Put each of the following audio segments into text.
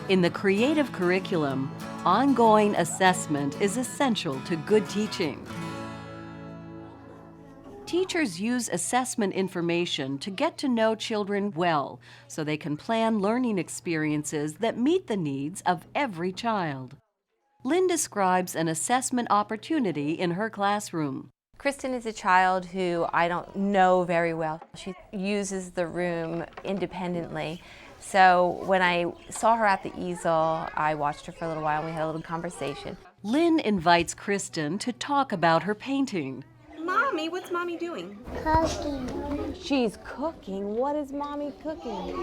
In the creative curriculum, ongoing assessment is essential to good teaching. Teachers use assessment information to get to know children well so they can plan learning experiences that meet the needs of every child. Lynn describes an assessment opportunity in her classroom. Kristen is a child who I don't know very well. She uses the room independently. So when I saw her at the easel, I watched her for a little while and we had a little conversation. Lynn invites Kristen to talk about her painting. Mommy, what's Mommy doing? Cooking. She's cooking. What is Mommy cooking?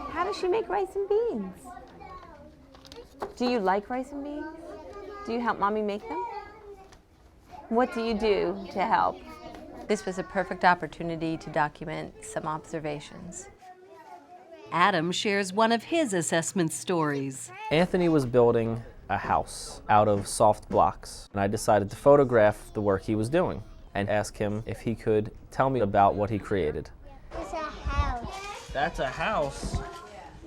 How does she make rice and beans? Do you like rice and beans? Do you help Mommy make them? What do you do to help? This was a perfect opportunity to document some observations. Adam shares one of his assessment stories. Anthony was building a house out of soft blocks, and I decided to photograph the work he was doing and ask him if he could tell me about what he created. It's a house. That's a house?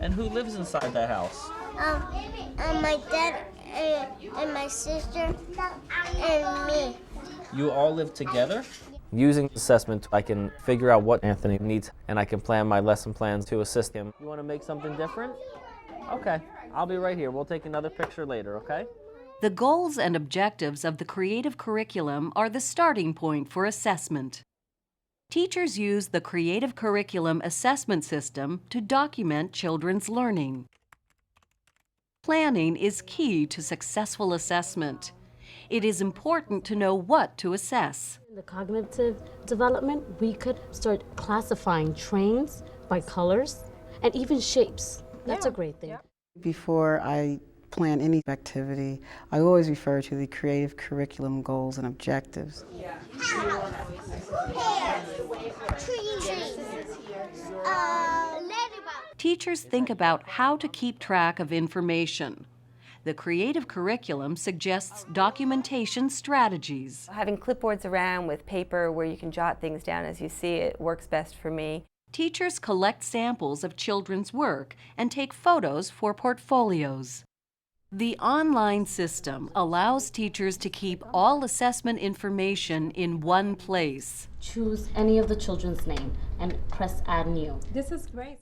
And who lives inside that house? My dad and my sister and me. You all live together? Using assessment, I can figure out what Anthony needs, and I can plan my lesson plans to assist him. You want to make something different? Okay, I'll be right here. We'll take another picture later, okay? The goals and objectives of the creative curriculum are the starting point for assessment. Teachers use the creative curriculum assessment system to document children's learning. Planning is key to successful assessment. It is important to know what to assess. In the cognitive development, we could start classifying trains by colors and even shapes. That's a great thing. Before I plan any activity, I always refer to the creative curriculum goals and objectives. Teachers think about how to keep track of information. The creative curriculum suggests documentation strategies. Having clipboards around with paper where you can jot things down as you see it works best for me. Teachers collect samples of children's work and take photos for portfolios. The online system allows teachers to keep all assessment information in one place. Choose any of the children's name and press Add New. This is great.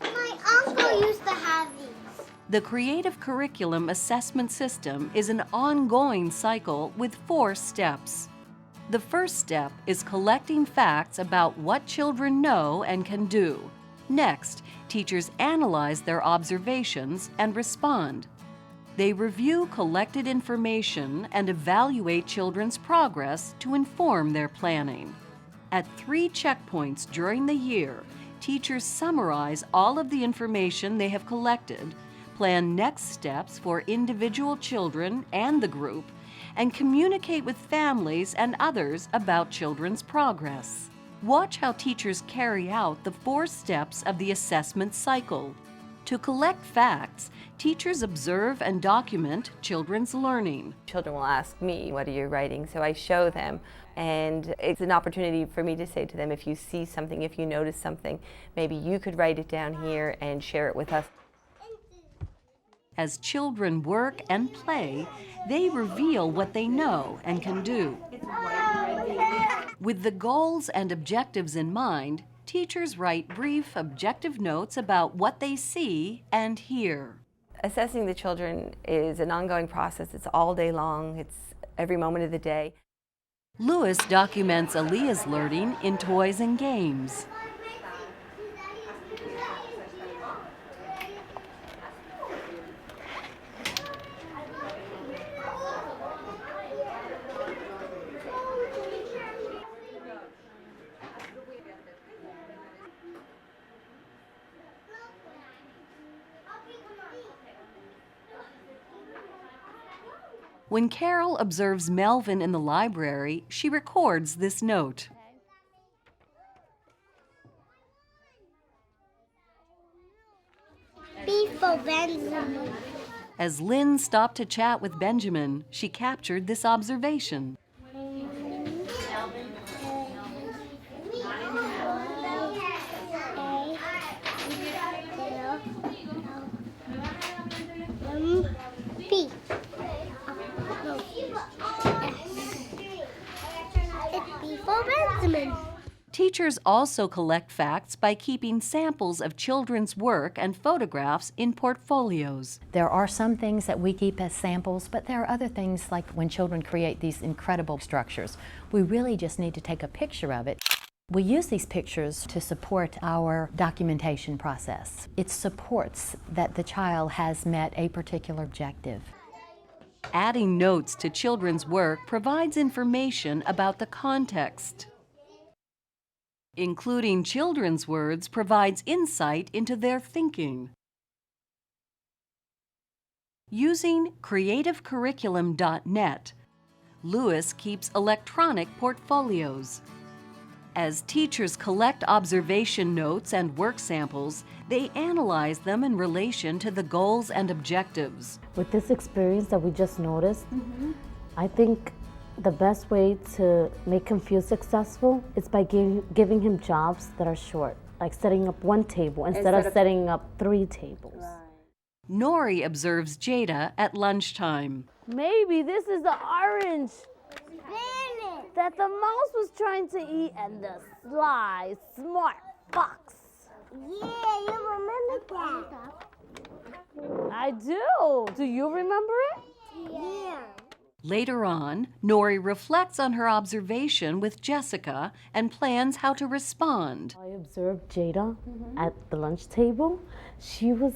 My uncle used to have these. The creative curriculum assessment system is an ongoing cycle with 4 steps. The first step is collecting facts about what children know and can do. Next, teachers analyze their observations and respond. They review collected information and evaluate children's progress to inform their planning. At 3 checkpoints during the year, teachers summarize all of the information they have collected, plan next steps for individual children and the group, and communicate with families and others about children's progress. Watch how teachers carry out the 4 steps of the assessment cycle. To collect facts, teachers observe and document children's learning. Children will ask me, what are you writing? So I show them, and it's an opportunity for me to say to them, if you see something, if you notice something, maybe you could write it down here and share it with us. As children work and play, they reveal what they know and can do. With the goals and objectives in mind, teachers write brief, objective notes about what they see and hear. Assessing the children is an ongoing process. It's all day long. It's every moment of the day. Lewis documents Aaliyah's learning in toys and games. When Carol observes Melvin in the library, she records this note. B for Benjamin. As Lynn stopped to chat with Benjamin, she captured this observation. Uncle Benjamin. Teachers also collect facts by keeping samples of children's work and photographs in portfolios. There are some things that we keep as samples, but there are other things like when children create these incredible structures. We really just need to take a picture of it. We use these pictures to support our documentation process. It supports that the child has met a particular objective. Adding notes to children's work provides information about the context. Including children's words provides insight into their thinking. Using creativecurriculum.net, Lewis keeps electronic portfolios. As teachers collect observation notes and work samples, they analyze them in relation to the goals and objectives. With this experience that we just noticed, I think the best way to make him feel successful is by giving him jobs that are short, like setting up one table instead of setting up 3 tables. Nori observes Jada at lunchtime. Maybe this is the orange Spinach. that the mouse was trying to eat and the sly, smart fox. Yeah, you remember that? I do. Do you remember it? Yeah. Later on, Nori reflects on her observation with Jessica and plans how to respond. I observed Jada at the lunch table. She was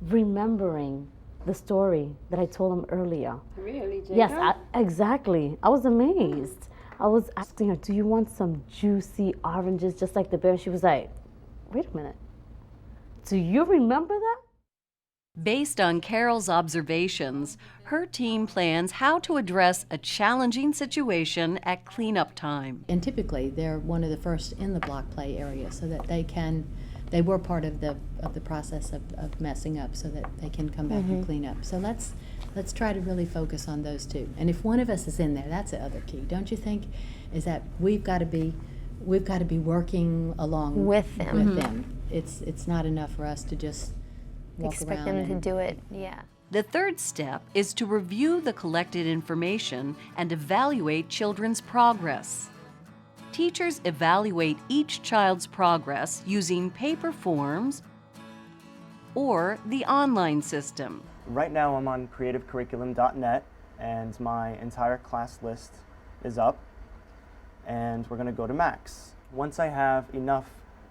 remembering the story that I told him earlier. Really, Jada? Yes, exactly. I was amazed. I was asking her, do you want some juicy oranges just like the bear? She was like, wait a minute. Do you remember that? Based on Carol's observations, her team plans how to address a challenging situation at cleanup time. And typically, they're one of the first in the block play area so that they were part of the process of messing up so that they can come back and clean up. So let's try to really focus on those two. And if one of us is in there, that's the other key, don't you think? Is that we've got to be working along with them. It's not enough for us to just walk Expect around them to do it, yeah. The third step is to review the collected information and evaluate children's progress. Teachers evaluate each child's progress using paper forms or the online system. Right now I'm on creativecurriculum.net and my entire class list is up and we're going to go to Max. Once I have enough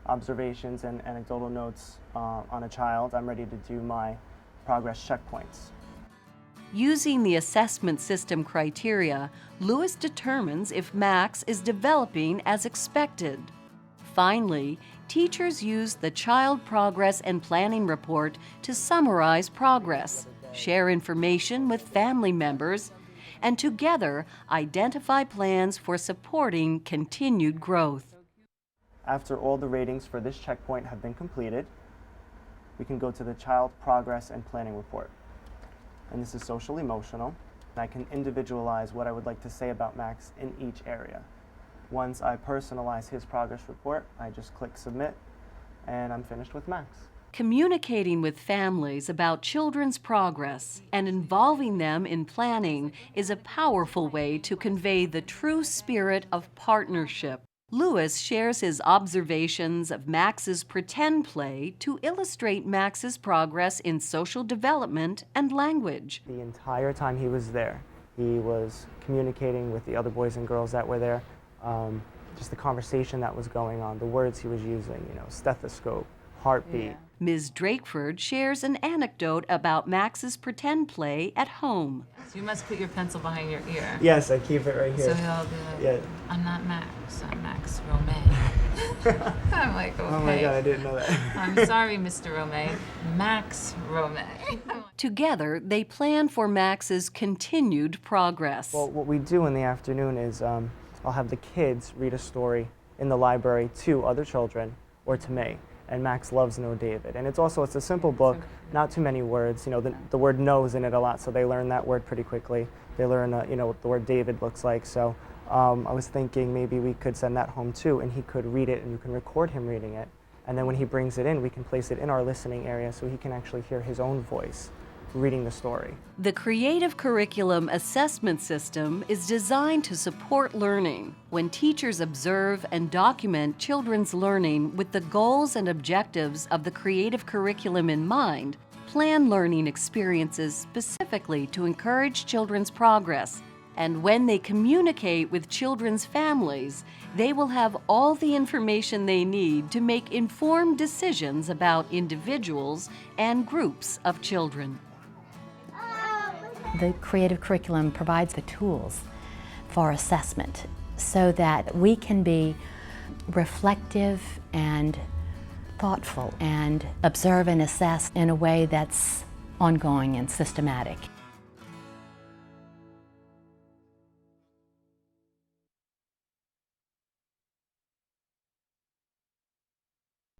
observations and anecdotal notes on a child, I'm ready to do my progress checkpoints. Using the assessment system criteria, Lewis determines if Max is developing as expected. Finally, teachers use the Child Progress and Planning Report to summarize progress, share information with family members, and together identify plans for supporting continued growth. After all the ratings for this checkpoint have been completed, we can go to the Child Progress and Planning Report. And this is social emotional. I can individualize what I would like to say about Max in each area. Once I personalize his progress report, I just click submit and I'm finished with Max. Communicating with families about children's progress and involving them in planning is a powerful way to convey the true spirit of partnership. Lewis shares his observations of Max's pretend play to illustrate Max's progress in social development and language. The entire time he was there, he was communicating with the other boys and girls that were there. Just the conversation that was going on, the words he was using, stethoscope, heartbeat. Yeah. Ms. Drakeford shares an anecdote about Max's pretend play at home. So you must put your pencil behind your ear. Yes, I keep it right here. So he'll be like, I'm not Max, I'm Max Romay. I'm like, okay. Oh my God, I didn't know that. I'm sorry, Mr. Romay. Max Romay. Together, they plan for Max's continued progress. Well, what we do in the afternoon is I'll have the kids read a story in the library to other children or to me. And Max loves No David. And it's a simple book, not too many words. The word knows in it a lot, so they learn that word pretty quickly. They learn, what the word David looks like. So I was thinking maybe we could send that home too, and he could read it, and you can record him reading it. And then when he brings it in, we can place it in our listening area so he can actually hear his own voice reading the story. The Creative Curriculum Assessment System is designed to support learning. When teachers observe and document children's learning with the goals and objectives of the creative curriculum in mind, plan learning experiences specifically to encourage children's progress. And when they communicate with children's families, they will have all the information they need to make informed decisions about individuals and groups of children. The creative curriculum provides the tools for assessment so that we can be reflective and thoughtful and observe and assess in a way that's ongoing and systematic.